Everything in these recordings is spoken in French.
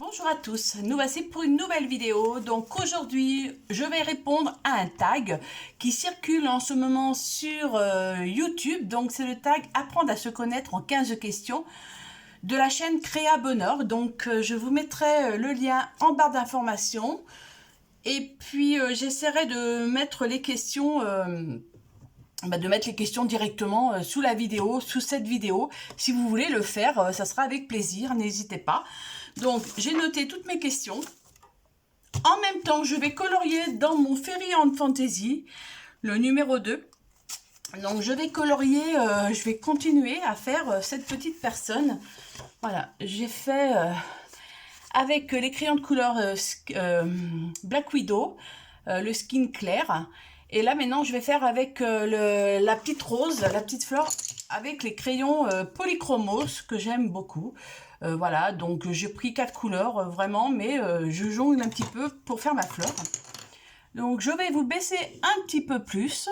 Bonjour à tous, nous voici pour une nouvelle vidéo. Donc aujourd'hui, je vais répondre à un tag qui circule en ce moment sur YouTube. Donc c'est le tag Apprendre à se connaître en 15 questions de la chaîne Créa Bonheur. Donc je vous mettrai le lien en barre d'informations. Et puis j'essaierai de mettre les questions... directement sous la vidéo, sous cette vidéo. Si vous voulez le faire, ça sera avec plaisir, n'hésitez pas. Donc, j'ai noté toutes mes questions. En même temps, je vais colorier dans mon Fairy and Fantasy, le numéro 2. Donc, je vais colorier, je vais continuer à faire cette petite personne. Voilà, j'ai fait avec les crayons de couleur Black Widow, le skin clair. Et là, maintenant, je vais faire avec la petite rose, la petite fleur, avec les crayons Polychromos, que j'aime beaucoup. Voilà, donc j'ai pris 4 couleurs, vraiment, mais je jongle un petit peu pour faire ma fleur. Donc, je vais vous baisser un petit peu plus.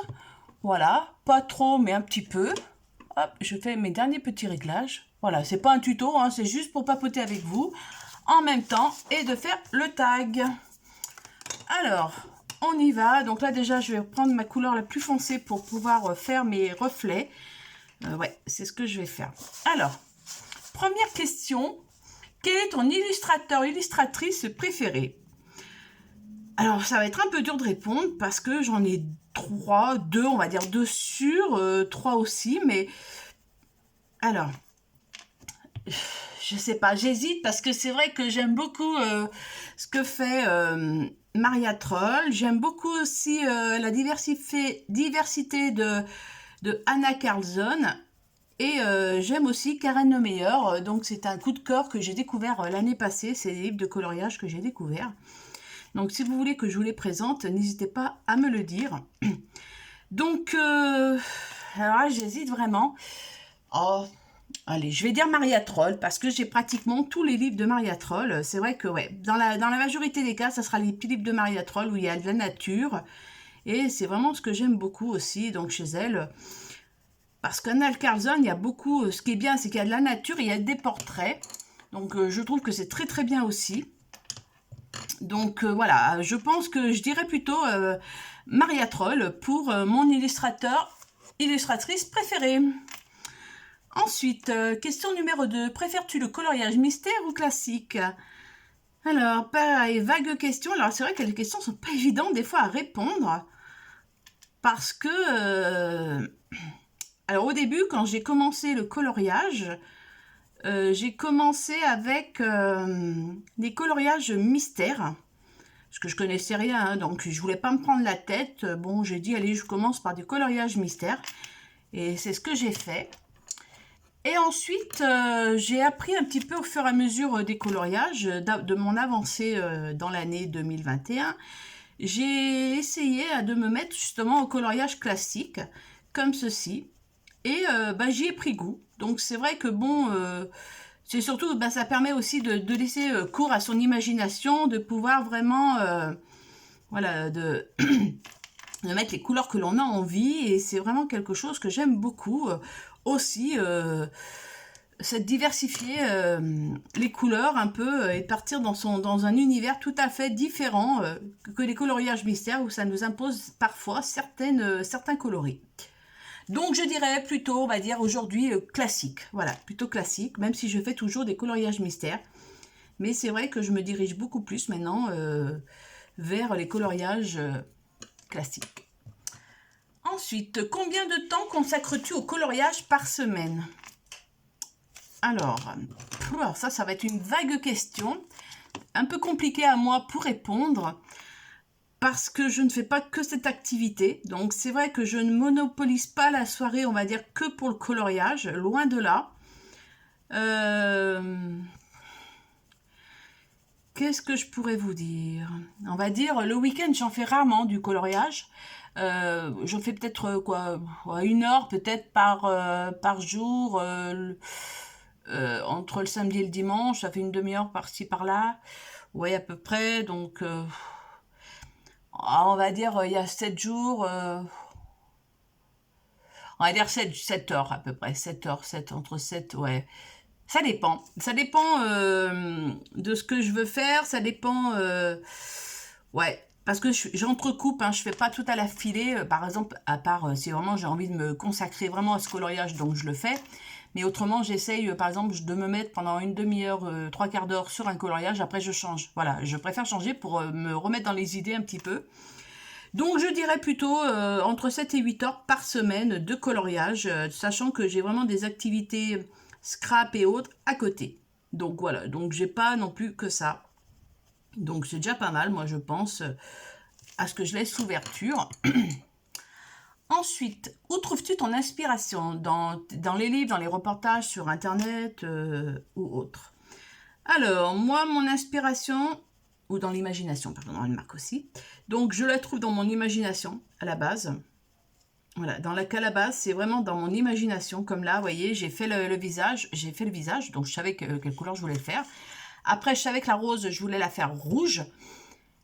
Voilà, pas trop, mais un petit peu. Hop, je fais mes derniers petits réglages. Voilà, c'est pas un tuto, hein, c'est juste pour papoter avec vous en même temps et de faire le tag. Alors, on y va. Donc là, déjà, je vais prendre ma couleur la plus foncée pour pouvoir faire mes reflets. Ouais, c'est ce que je vais faire. Alors, première question. Quel est ton illustrateur, illustratrice préférée? Alors, ça va être un peu dur de répondre parce que j'en ai deux, on va dire deux sûrs, trois aussi, mais... Alors, je sais pas, j'hésite parce que c'est vrai que j'aime beaucoup ce que fait Maria Troll. J'aime beaucoup aussi la diversité de Anna Carlson. Et j'aime aussi Karen Lemeyer. Donc c'est un coup de cœur que j'ai découvert l'année passée. C'est des livres de coloriage que j'ai découvert. Donc si vous voulez que je vous les présente, n'hésitez pas à me le dire. Donc, alors là, j'hésite vraiment. Oh, allez, je vais dire Maria Troll parce que j'ai pratiquement tous les livres de Maria Troll. C'est vrai que, ouais, dans la majorité des cas, ça sera les petits livres de Maria Troll où il y a de la nature. Et c'est vraiment ce que j'aime beaucoup aussi, donc chez elle. Parce qu'Anna Carlson, il y a beaucoup... Ce qui est bien, c'est qu'il y a de la nature et il y a des portraits. Donc, je trouve que c'est très, très bien aussi. Donc, voilà, je pense que je dirais plutôt Maria Troll pour mon illustratrice préférée. Ensuite, question numéro 2. Préfères-tu le coloriage mystère ou classique? Alors, pareil, vague question. Alors, c'est vrai que les questions sont pas évidentes des fois à répondre. Parce que... alors, au début, quand j'ai commencé le coloriage, j'ai commencé avec des coloriages mystères. Parce que je connaissais rien, hein, donc je voulais pas me prendre la tête. Bon, j'ai dit, allez, je commence par des coloriages mystères. Et c'est ce que j'ai fait. Et ensuite, j'ai appris un petit peu au fur et à mesure des coloriages, de mon avancée dans l'année 2021. J'ai essayé de me mettre justement au coloriage classique, comme ceci. Et j'y ai pris goût. Donc c'est vrai que bon, c'est surtout, ça permet aussi de laisser cours à son imagination, de pouvoir vraiment, voilà, de mettre les couleurs que l'on a envie. Et c'est vraiment quelque chose que j'aime beaucoup aussi. C'est diversifier les couleurs un peu et partir dans un univers tout à fait différent que les coloriages mystères où ça nous impose parfois certains coloris. Donc je dirais plutôt, on va dire aujourd'hui classique, voilà, plutôt classique, même si je fais toujours des coloriages mystères. Mais c'est vrai que je me dirige beaucoup plus maintenant vers les coloriages classiques. Ensuite, combien de temps consacres-tu au coloriage par semaine? Alors, ça va être une vague question, un peu compliquée à moi pour répondre, parce que je ne fais pas que cette activité. Donc, c'est vrai que je ne monopolise pas la soirée, on va dire, que pour le coloriage, loin de là. Qu'est-ce que je pourrais vous dire? On va dire, le week-end, j'en fais rarement du coloriage. J'en fais peut-être quoi, 1 heure peut-être par jour. Entre le samedi et le dimanche, ça fait une demi-heure par-ci par-là. Oui, à peu près. Donc, on va dire, il y a 7 jours. On va dire 7 heures à peu près. 7 heures, entre 7, ouais. Ça dépend. Ça dépend de ce que je veux faire. Ça dépend... ouais. Parce que j'entrecoupe, hein, je fais pas tout à la filée. Par exemple, à part si vraiment j'ai envie de me consacrer vraiment à ce coloriage, donc je le fais. Mais autrement, j'essaye, par exemple, de me mettre pendant une demi-heure, trois quarts d'heure sur un coloriage. Après, je change. Voilà, je préfère changer pour me remettre dans les idées un petit peu. Donc je dirais plutôt entre 7 et 8 heures par semaine de coloriage, sachant que j'ai vraiment des activités scrap et autres à côté. Donc voilà, donc j'ai pas non plus que ça. Donc c'est déjà pas mal, moi je pense, à ce que je laisse l'ouverture. Ensuite, où trouves-tu ton inspiration dans les livres, dans les reportages sur Internet ou autres? Alors, moi, mon inspiration, ou dans l'imagination, pardon, elle marque aussi. Donc, je la trouve dans mon imagination, à la base. Voilà, dans la calabasse, c'est vraiment dans mon imagination. Comme là, vous voyez, j'ai fait le visage. J'ai fait le visage, donc je savais quelle couleur je voulais le faire. Après, je savais que la rose, je voulais la faire rouge.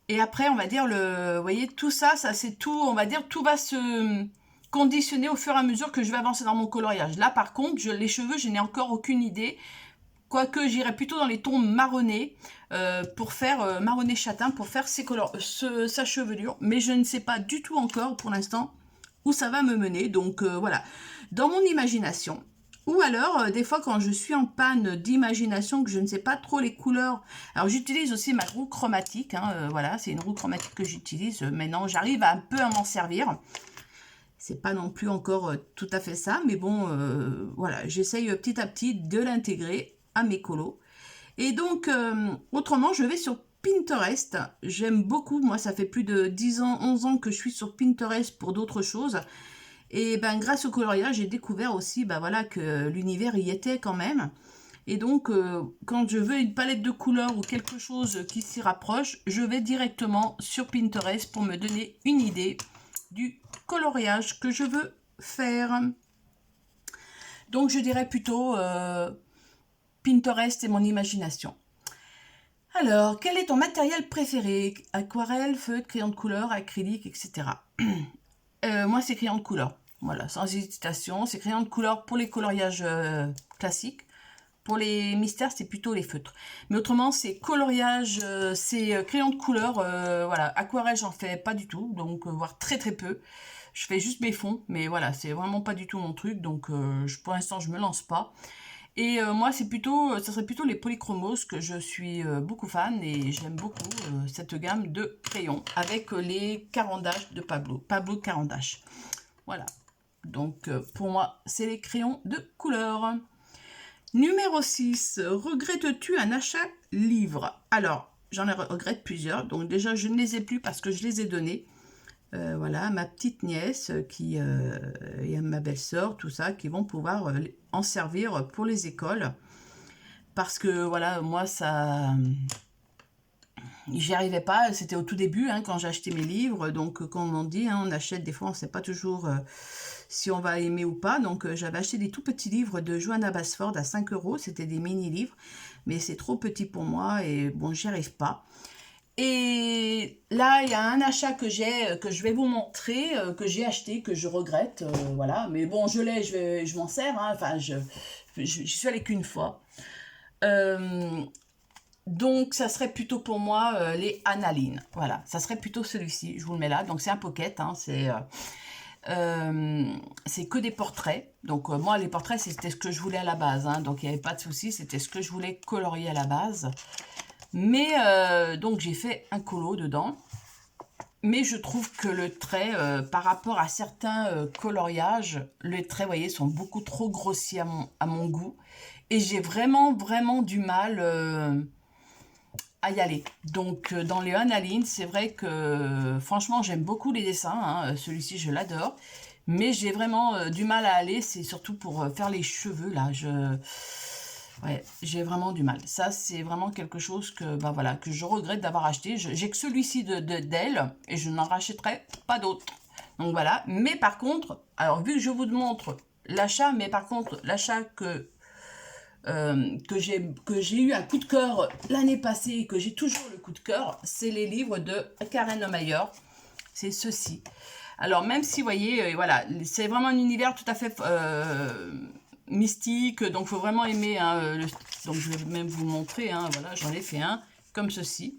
Et après, on va dire, vous voyez, tout ça, ça c'est tout, on va dire, tout va se conditionner au fur et à mesure que je vais avancer dans mon coloriage. Là, par contre, les cheveux, je n'ai encore aucune idée. Quoique j'irais plutôt dans les tons marronnés pour faire marronné châtain pour faire sa chevelure. Mais je ne sais pas du tout encore pour l'instant où ça va me mener. Donc voilà, dans mon imagination. Ou alors, des fois, quand je suis en panne d'imagination, que je ne sais pas trop les couleurs. Alors, j'utilise aussi ma roue chromatique. Hein, voilà, c'est une roue chromatique que j'utilise. Maintenant, j'arrive un peu à m'en servir. C'est pas non plus encore tout à fait ça. Mais bon, voilà, j'essaye petit à petit de l'intégrer à mes colos. Et donc, autrement, je vais sur Pinterest. J'aime beaucoup. Moi, ça fait plus de 10 ans, 11 ans que je suis sur Pinterest pour d'autres choses. Et ben, grâce au coloriage, j'ai découvert aussi ben, voilà, que l'univers y était quand même. Et donc, quand je veux une palette de couleurs ou quelque chose qui s'y rapproche, je vais directement sur Pinterest pour me donner une idée du coloriage que je veux faire. Donc, je dirais plutôt Pinterest et mon imagination. Alors, quel est ton matériel préféré? Aquarelle, feutre, crayon de couleur, acrylique, etc. Moi, c'est crayon de couleur. Voilà, sans hésitation. C'est crayon de couleur pour les coloriages classiques. Pour les mystères, c'est plutôt les feutres. Mais autrement, c'est coloriage, c'est crayon de couleur. Voilà, aquarelle, j'en fais pas du tout. Donc, voire très très peu. Je fais juste mes fonds. Mais voilà, c'est vraiment pas du tout mon truc. Donc, pour l'instant, je me lance pas. Et moi, ça serait plutôt les polychromos que je suis beaucoup fan et j'aime beaucoup cette gamme de crayons avec les Caran-d'Ache de Pablo Caran-d'Ache. Voilà. Donc, pour moi, c'est les crayons de couleur. Numéro 6. Regrettes-tu un achat livre? Alors, j'en regrette plusieurs. Donc, déjà, je ne les ai plus parce que je les ai donnés. Voilà, ma petite nièce et ma belle-sœur, tout ça, qui vont pouvoir en servir pour les écoles. Parce que, voilà, moi, ça... J'y arrivais pas, c'était au tout début, hein, quand j'ai acheté mes livres. Donc, comme on dit, hein, on achète, des fois, on ne sait pas toujours si on va aimer ou pas. Donc, j'avais acheté des tout petits livres de Johanna Basford à 5 €. C'était des mini-livres. Mais c'est trop petit pour moi et bon, j'y arrive pas. Et là, il y a un achat que je vais vous montrer, que j'ai acheté, que je regrette, voilà. Mais bon, je l'ai, je m'en sers, hein. Enfin, j'y suis allée qu'une fois. Donc, ça serait plutôt pour moi les Annalines. Voilà, ça serait plutôt celui-ci. Je vous le mets là. Donc, c'est un pocket, hein, c'est que des portraits. Donc, moi, les portraits, c'était ce que je voulais à la base, hein. Donc, il n'y avait pas de souci, c'était ce que je voulais colorier à la base. Mais donc j'ai fait un colo dedans. Mais je trouve que le trait, par rapport à certains coloriages, les traits, vous voyez, sont beaucoup trop grossiers à mon goût. Et j'ai vraiment, vraiment du mal à y aller. Donc dans les Annalines, c'est vrai que franchement, j'aime beaucoup les dessins. Hein. Celui-ci, je l'adore. Mais j'ai vraiment du mal à aller. C'est surtout pour faire les cheveux, là. Ouais, j'ai vraiment du mal. Ça, c'est vraiment quelque chose que, bah voilà, que je regrette d'avoir acheté. J'ai que celui-ci d'elle et je n'en rachèterai pas d'autres. Donc voilà. Mais par contre, alors vu que je vous montre l'achat, mais par contre, l'achat que j'ai eu un coup de cœur l'année passée et que j'ai toujours le coup de cœur, c'est les livres de Karen Mayer. C'est ceci. Alors, même si, vous voyez, voilà, c'est vraiment un univers tout à fait mystique, donc il faut vraiment aimer, hein, donc je vais même vous le montrer, hein, voilà, j'en ai fait un comme ceci.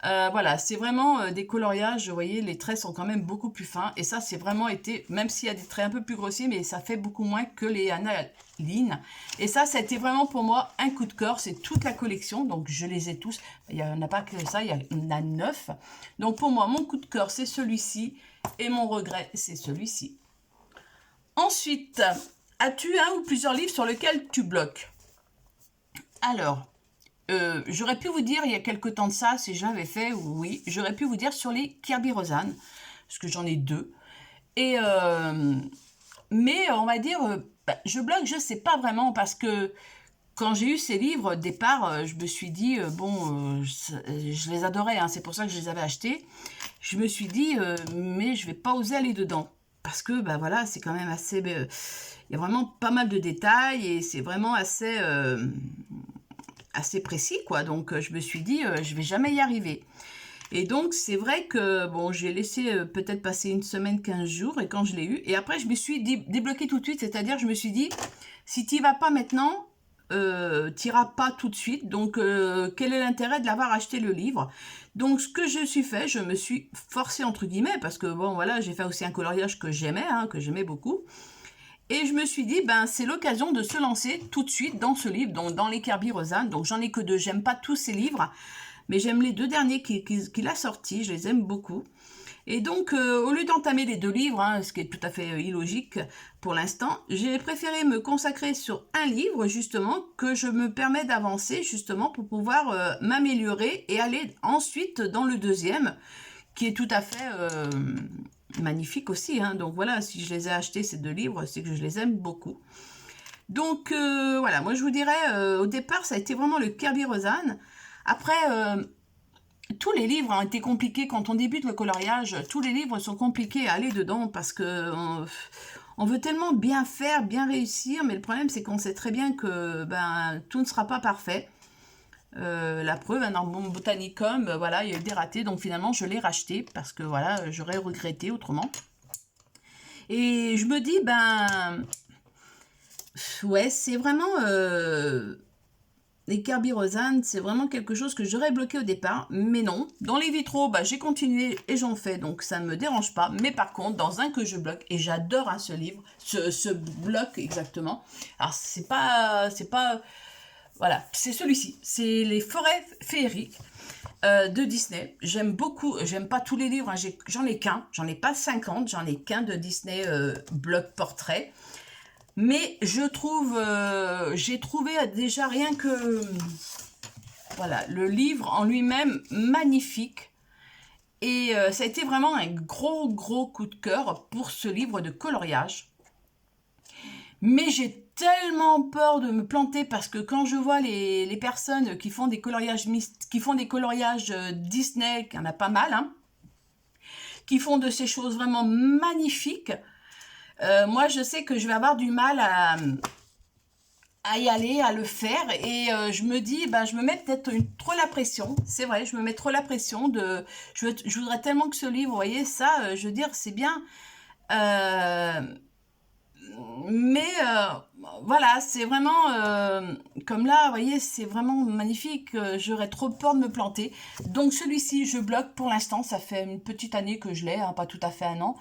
Voilà, c'est vraiment des coloriages, vous voyez, les traits sont quand même beaucoup plus fins, et ça c'est vraiment été, même s'il y a des traits un peu plus grossiers, mais ça fait beaucoup moins que les Analine, et ça a été vraiment pour moi un coup de cœur, c'est toute la collection, donc je les ai tous, il n'y en a pas que ça, il y en a 9, donc pour moi mon coup de cœur c'est celui-ci, et mon regret c'est celui-ci. Ensuite, as-tu un ou plusieurs livres sur lesquels tu bloques? Alors, j'aurais pu vous dire il y a quelque temps de ça, si je l'avais fait, oui, j'aurais pu vous dire sur les Kirby Rosanne, parce que j'en ai 2. Et, mais on va dire, je bloque, je sais pas vraiment, parce que quand j'ai eu ces livres, au départ, je me suis dit, bon, je les adorais, hein, c'est pour ça que je les avais achetés. Je me suis dit, mais je vais pas oser aller dedans. Parce que, bah voilà, c'est quand même assez... il y a vraiment pas mal de détails et c'est vraiment assez, assez précis, quoi. Donc, je me suis dit, je vais jamais y arriver. Et donc, c'est vrai que, bon, j'ai laissé peut-être passer une semaine, 15 jours, et quand je l'ai eu, et après, je me suis débloqué tout de suite, c'est-à-dire, je me suis dit, si tu vas pas maintenant, tu n'iras pas tout de suite, donc quel est l'intérêt de l'avoir acheté le livre? Donc, ce que je suis fait, je me suis forcée, entre guillemets, parce que, bon, voilà, j'ai fait aussi un coloriage que j'aimais, hein, que j'aimais beaucoup, et je me suis dit, ben, c'est l'occasion de se lancer tout de suite dans ce livre, donc dans les Kirby Rosanne, donc j'en ai que 2, j'aime pas tous ces livres, mais j'aime les 2 derniers qu'il a sortis, je les aime beaucoup. Et donc, au lieu d'entamer les 2 livres, hein, ce qui est tout à fait illogique pour l'instant, j'ai préféré me consacrer sur un livre, justement, que je me permets d'avancer, justement, pour pouvoir m'améliorer et aller ensuite dans le deuxième, qui est tout à fait magnifique aussi, hein. Donc voilà, si je les ai achetés, ces 2 livres, c'est que je les aime beaucoup. Donc voilà, moi je vous dirais, au départ, ça a été vraiment le Kirby Rosanne. Après, tous les livres ont été compliqués quand on débute le coloriage. Tous les livres sont compliqués à aller dedans parce que on veut tellement bien faire, bien réussir, mais le problème c'est qu'on sait très bien que ben tout ne sera pas parfait. La preuve, hein, dans mon Botanicum, voilà, il y a eu des ratés, donc finalement je l'ai racheté parce que voilà, j'aurais regretté autrement. Et je me dis, ben ouais, c'est vraiment les Kirby Rosanne, c'est vraiment quelque chose que j'aurais bloqué au départ, mais non. Dans les vitraux, bah, j'ai continué et j'en fais, donc ça ne me dérange pas. Mais par contre, dans un que je bloque, et j'adore hein, ce livre, ce bloc exactement. Alors, c'est pas, voilà, c'est celui-ci. C'est les Forêts féeriques de Disney. J'aime beaucoup, j'aime pas tous les livres, hein, j'en ai qu'un, j'en ai pas 50, j'en ai qu'un de Disney bloc portrait. Mais je trouve, j'ai trouvé déjà rien que, voilà, le livre en lui-même magnifique. Et ça a été vraiment un gros coup de cœur pour ce livre de coloriage. Mais j'ai tellement peur de me planter parce que quand je vois les personnes qui font des coloriages Disney, qu'il y en a pas mal, hein, qui font de ces choses vraiment magnifiques, moi je sais que je vais avoir du mal à y aller, à le faire, et je me dis, bah, je me mets peut-être trop la pression, c'est vrai, je me mets trop la pression je voudrais tellement que ce livre, vous voyez, ça, je veux dire, c'est bien, euh, mais voilà, c'est vraiment, comme là, vous voyez, c'est vraiment magnifique, j'aurais trop peur de me planter, donc celui-ci, je bloque pour l'instant, ça fait une petite année que je l'ai, hein, pas tout à fait un an,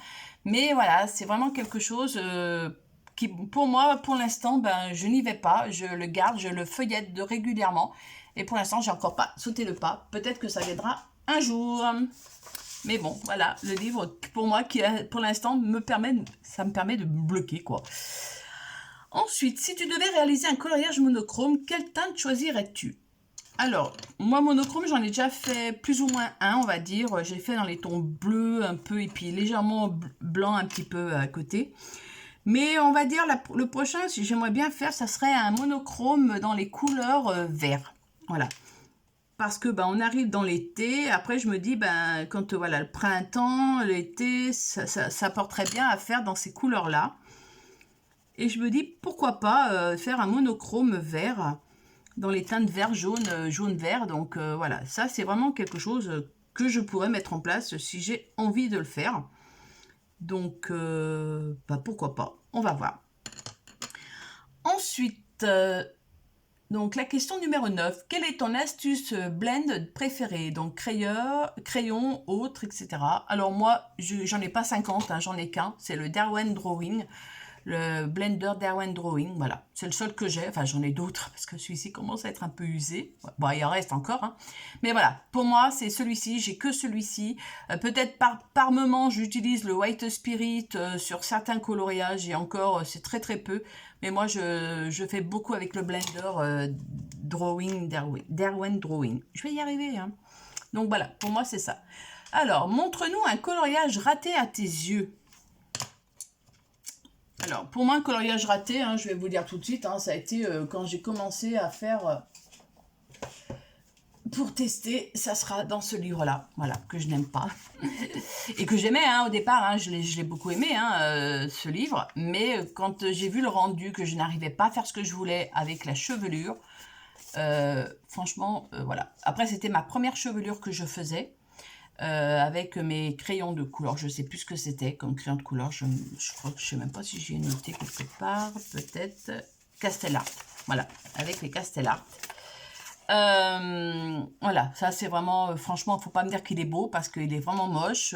mais voilà, c'est vraiment quelque chose qui, pour moi, pour l'instant, ben, je n'y vais pas, je le garde, je le feuillette régulièrement, et pour l'instant, j'ai encore pas sauté le pas, peut-être que ça viendra un jour. Mais bon, voilà, le livre, pour moi, qui pour l'instant, ça me permet de me bloquer, quoi. Ensuite, si tu devais réaliser un coloriage monochrome, quelle teinte choisirais-tu? Alors, moi, monochrome, j'en ai déjà fait plus ou moins un, on va dire. J'ai fait dans les tons bleus un peu, et puis légèrement blanc un petit peu à côté. Mais on va dire, le prochain, si j'aimerais bien faire, ça serait un monochrome dans les couleurs vert. Voilà. Parce que ben, on arrive dans l'été, après je me dis, ben, quand voilà, le printemps, l'été, ça porterait bien à faire dans ces couleurs-là. Et je me dis, pourquoi pas faire un monochrome vert dans les teintes vert, jaune, jaune-vert. Donc voilà, ça c'est vraiment quelque chose que je pourrais mettre en place si j'ai envie de le faire. Donc bah, pourquoi pas, on va voir. Ensuite, donc la question numéro 9. Quelle est ton astuce blend préférée? Donc crayon, autre, etc. Alors moi, j'en ai pas 50, hein, j'en ai qu'un. C'est le Derwent Drawing. Le Blender Derwent Drawing, voilà. C'est le seul que j'ai. Enfin, j'en ai d'autres parce que celui-ci commence à être un peu usé. Bon, il en reste encore, hein. Mais voilà, pour moi, c'est celui-ci. J'ai que celui-ci. Peut-être par moment, j'utilise le White Spirit sur certains coloriages et encore, c'est très très peu. Mais moi, je fais beaucoup avec le Blender Drawing, Derwent Drawing. Je vais y arriver, hein. Donc voilà, pour moi, c'est ça. Alors, montre-nous un coloriage raté à tes yeux. Alors, pour moi, un coloriage raté, hein, je vais vous le dire tout de suite, hein, ça a été quand j'ai commencé à faire, pour tester, ça sera dans ce livre-là, voilà, que je n'aime pas. Et que j'aimais hein, au départ, hein, je l'ai beaucoup aimé, hein, ce livre, mais quand j'ai vu le rendu, que je n'arrivais pas à faire ce que je voulais avec la chevelure, franchement, voilà. Après, c'était ma première chevelure que je faisais. Avec mes crayons de couleur, je sais plus ce que c'était comme crayon de couleur, je crois que je sais même pas si j'ai noté quelque part, peut-être Castellart, voilà, avec les Castellart. Voilà, ça c'est vraiment, franchement, faut pas me dire qu'il est beau parce qu'il est vraiment moche.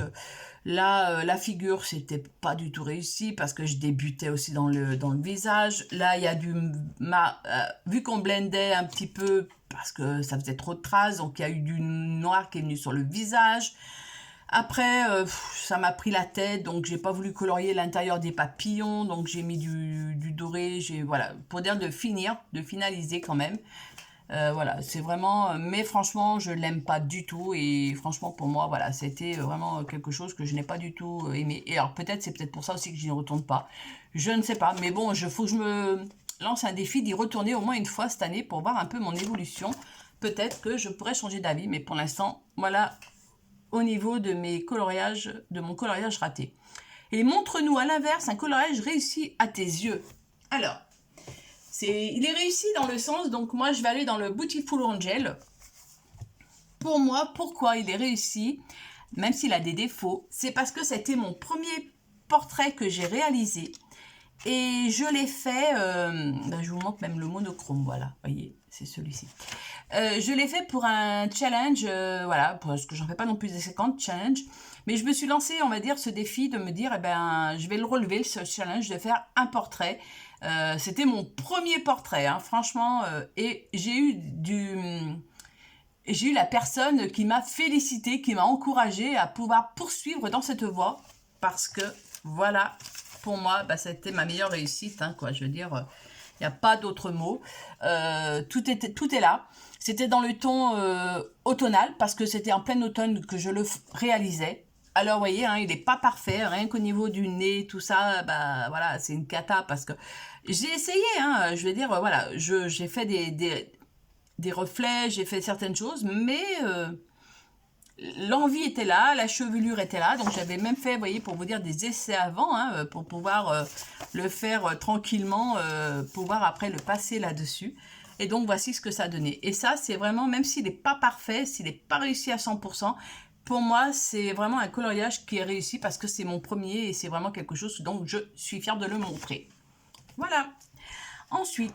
Là, la figure, c'était pas du tout réussi parce que je débutais aussi dans le visage. Là, il y a vu qu'on blendait un petit peu parce que ça faisait trop de traces, donc il y a eu du noir qui est venu sur le visage. Après, ça m'a pris la tête, donc j'ai pas voulu colorier l'intérieur des papillons, donc j'ai mis du doré, voilà, pour dire de finaliser quand même. Voilà, c'est vraiment, mais franchement, je l'aime pas du tout et franchement pour moi, voilà, c'était vraiment quelque chose que je n'ai pas du tout aimé. Et alors c'est peut-être pour ça aussi que je n'y retourne pas. Je ne sais pas, mais bon, faut que je me lance un défi d'y retourner au moins une fois cette année pour voir un peu mon évolution. Peut-être que je pourrais changer d'avis, mais pour l'instant, voilà, au niveau de mon coloriage raté. Et montre-nous à l'inverse un coloriage réussi à tes yeux. Alors. Il est réussi dans le sens, donc moi je vais aller dans le Beautiful Angel. Pour moi, pourquoi il est réussi, même s'il a des défauts, c'est parce que c'était mon premier portrait que j'ai réalisé. Et je l'ai fait, je vous montre même le monochrome, voilà, voyez, c'est celui-ci. Je l'ai fait pour un challenge, voilà, parce que j'en fais pas non plus des 50 challenges, mais je me suis lancé, on va dire, ce défi de me dire, je vais le relever, ce challenge, de faire un portrait. C'était mon premier portrait, hein, franchement, et j'ai eu la personne qui m'a félicité, qui m'a encouragé à pouvoir poursuivre dans cette voie, parce que, voilà, pour moi, c'était ma meilleure réussite, hein, quoi, je veux dire, il n'y a pas d'autre mot. Tout est là. C'était dans le ton automnal, parce que c'était en plein automne que je le réalisais. Alors, vous voyez, hein, il n'est pas parfait, rien qu'au niveau du nez, tout ça, voilà, c'est une cata, parce que j'ai essayé, hein, je veux dire, voilà, j'ai fait des reflets, j'ai fait certaines choses, mais l'envie était là, la chevelure était là, donc j'avais même fait, vous voyez, pour vous dire, des essais avant, hein, pour pouvoir le faire tranquillement, pouvoir après le passer là-dessus. Et donc, voici ce que ça donnait. Et ça, c'est vraiment, même s'il n'est pas parfait, s'il n'est pas réussi à 100%, pour moi, c'est vraiment un coloriage qui est réussi parce que c'est mon premier et c'est vraiment quelque chose dont je suis fière de le montrer. Voilà. Ensuite,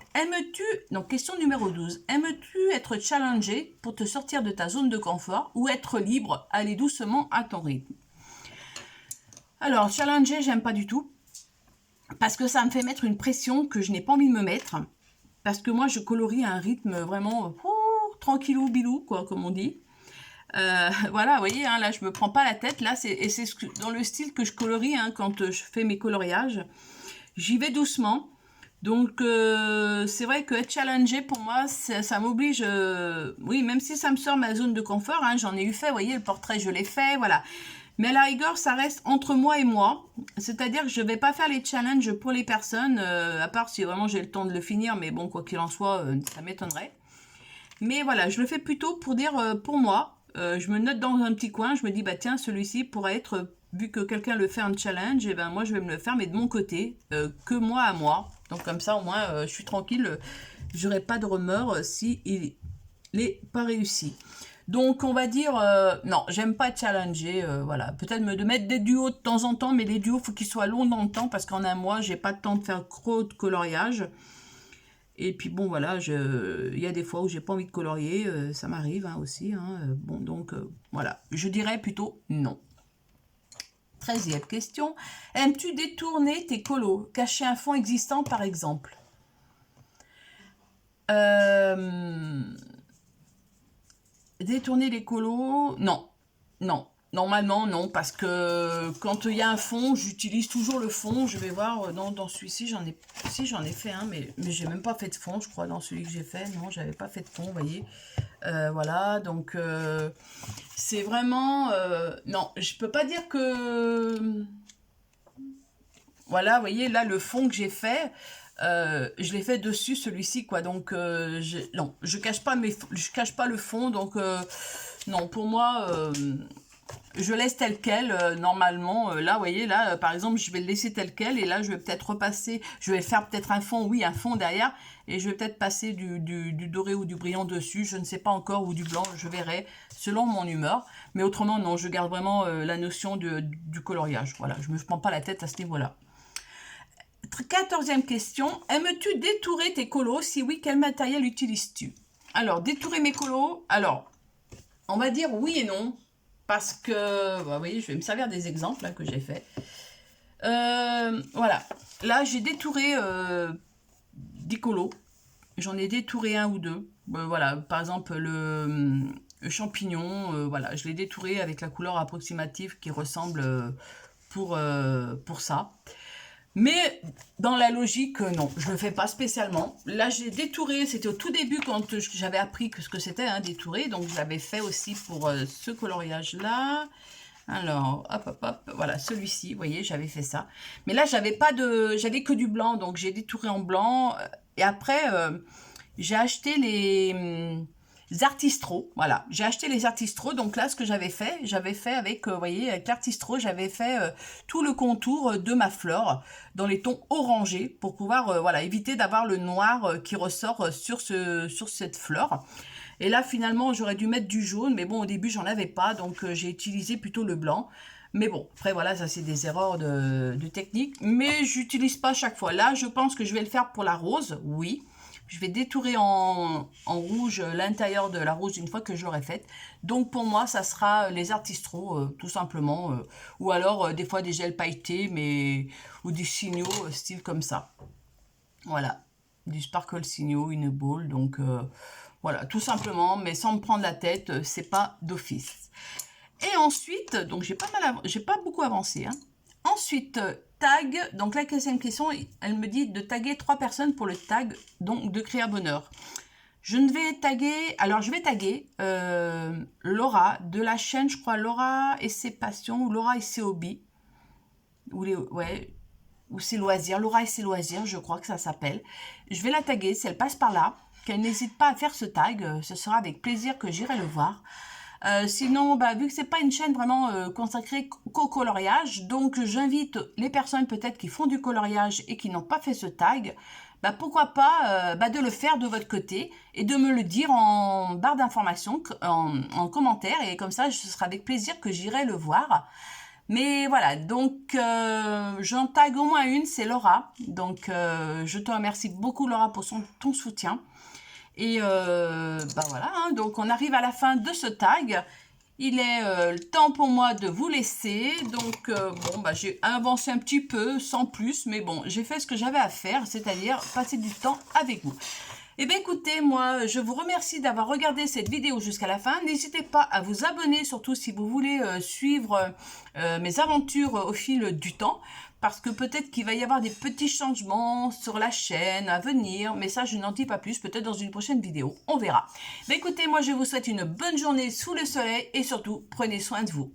donc question numéro 12, aimes-tu être challengé pour te sortir de ta zone de confort ou être libre, aller doucement à ton rythme? Alors, challenger, j'aime pas du tout parce que ça me fait mettre une pression que je n'ai pas envie de me mettre parce que moi, je colorie à un rythme vraiment tranquillou bilou, quoi, comme on dit. Voilà, vous voyez, hein, là, je me prends pas la tête. Là, c'est dans le style que je colorie hein, quand je fais mes coloriages. J'y vais doucement. Donc, c'est vrai que être challengé, pour moi, ça m'oblige... oui, même si ça me sort ma zone de confort, hein, j'en ai eu fait, vous voyez, le portrait, je l'ai fait, voilà. Mais à la rigueur, ça reste entre moi et moi. C'est-à-dire que je ne vais pas faire les challenges pour les personnes, à part si vraiment j'ai le temps de le finir. Mais bon, quoi qu'il en soit, ça m'étonnerait. Mais voilà, je le fais plutôt pour dire pour moi. Je me note dans un petit coin, je me dis, bah tiens, celui-ci pourrait être, vu que quelqu'un le fait un challenge, et ben moi je vais me le faire, mais de mon côté, que moi à moi. Donc comme ça, au moins, je suis tranquille, j'aurai pas de remords si il n'est pas réussi. Donc on va dire, non, j'aime pas challenger, voilà. Peut-être de mettre des duos de temps en temps, mais les duos, faut qu'ils soient longs dans le temps, parce qu'en un mois, j'ai pas le temps de faire trop de coloriage. Et puis bon, voilà, il y a des fois où j'ai pas envie de colorier, ça m'arrive hein, aussi. Hein, bon, donc voilà, je dirais plutôt non. 13e question. Aimes-tu détourner tes colos, cacher un fond existant par exemple? Détourner les colos, non. Non. Normalement, non, parce que quand il y a un fond, j'utilise toujours le fond. Je vais voir, dans celui-ci, j'en ai fait un, mais j'ai même pas fait de fond, je crois, dans celui que j'ai fait. Non, j'avais pas fait de fond, vous voyez. Voilà, donc c'est vraiment... non, je peux pas dire que... Voilà, vous voyez, là, le fond que j'ai fait, je l'ai fait dessus, celui-ci, quoi. Donc, non, je cache pas le fond, donc... non, pour moi... je laisse tel quel, normalement, là, vous voyez, là, par exemple, je vais le laisser tel quel, et là, je vais peut-être repasser, je vais faire peut-être un fond, oui, un fond derrière, et je vais peut-être passer du doré ou du brillant dessus, je ne sais pas encore, ou du blanc, je verrai, selon mon humeur, mais autrement, non, je garde vraiment la notion du coloriage, voilà, je ne me prends pas la tête à ce niveau-là. 14e question, aimes-tu détourer tes colos? Si oui, quel matériel utilises-tu? Alors, détourer mes colos, alors, on va dire oui et non, parce que, bah, vous voyez, je vais me servir des exemples là, que j'ai fait. Voilà, là j'ai détouré des colos, j'en ai détouré un ou deux. Voilà, par exemple le champignon, voilà, je l'ai détouré avec la couleur approximative qui ressemble pour ça. Mais dans la logique, non, je ne le fais pas spécialement. Là, j'ai détouré, c'était au tout début quand j'avais appris ce que c'était, hein, détourer. Donc, je l'avais fait aussi pour ce coloriage-là. Alors, hop, hop, hop, voilà, celui-ci, vous voyez, j'avais fait ça. Mais là, j'avais que du blanc, donc j'ai détouré en blanc. Et après, j'ai acheté les artistros, voilà, j'ai acheté les artistros, donc là ce que j'avais fait avec, vous voyez, avec l'artistro, j'avais fait tout le contour de ma fleur dans les tons orangés pour pouvoir, voilà, éviter d'avoir le noir qui ressort sur cette fleur. Et là finalement j'aurais dû mettre du jaune, mais bon au début j'en avais pas, donc j'ai utilisé plutôt le blanc. Mais bon, après voilà, ça c'est des erreurs de technique, mais j'utilise pas chaque fois. Là je pense que je vais le faire pour la rose, oui. Je vais détourer en rouge l'intérieur de la rose une fois que je l'aurai faite. Donc pour moi, ça sera les artistros, tout simplement. Ou alors des fois des gels pailletés, ou des signaux style comme ça. Voilà, du sparkle signaux, une boule. Donc voilà, tout simplement, mais sans me prendre la tête, c'est pas d'office. Et ensuite, donc j'ai pas beaucoup avancé, hein. Ensuite, tag, donc la 15e question, elle me dit de taguer 3 personnes pour le tag, donc de créer un bonheur. Je vais taguer Laura, de la chaîne, je crois, Laura et ses passions, ou Laura et ses hobbies, ou ses loisirs, Laura et ses loisirs, je crois que ça s'appelle. Je vais la taguer, si elle passe par là, qu'elle n'hésite pas à faire ce tag, ce sera avec plaisir que j'irai le voir. Sinon, vu que c'est pas une chaîne vraiment consacrée qu'au coloriage, donc j'invite les personnes peut-être qui font du coloriage et qui n'ont pas fait ce tag, pourquoi pas de le faire de votre côté et de me le dire en barre d'informations, en commentaire, et comme ça, ce sera avec plaisir que j'irai le voir. Mais voilà, donc j'en tag au moins une, c'est Laura. Donc je te remercie beaucoup Laura pour ton soutien. Et voilà, hein, donc on arrive à la fin de ce tag. Il est le temps pour moi de vous laisser. Donc j'ai avancé un petit peu, sans plus. Mais bon, j'ai fait ce que j'avais à faire, c'est-à-dire passer du temps avec vous. Eh bien écoutez, moi je vous remercie d'avoir regardé cette vidéo jusqu'à la fin. N'hésitez pas à vous abonner, surtout si vous voulez suivre mes aventures au fil du temps. Parce que peut-être qu'il va y avoir des petits changements sur la chaîne à venir. Mais ça, je n'en dis pas plus, peut-être dans une prochaine vidéo. On verra. Mais écoutez, moi je vous souhaite une bonne journée sous le soleil et surtout, prenez soin de vous.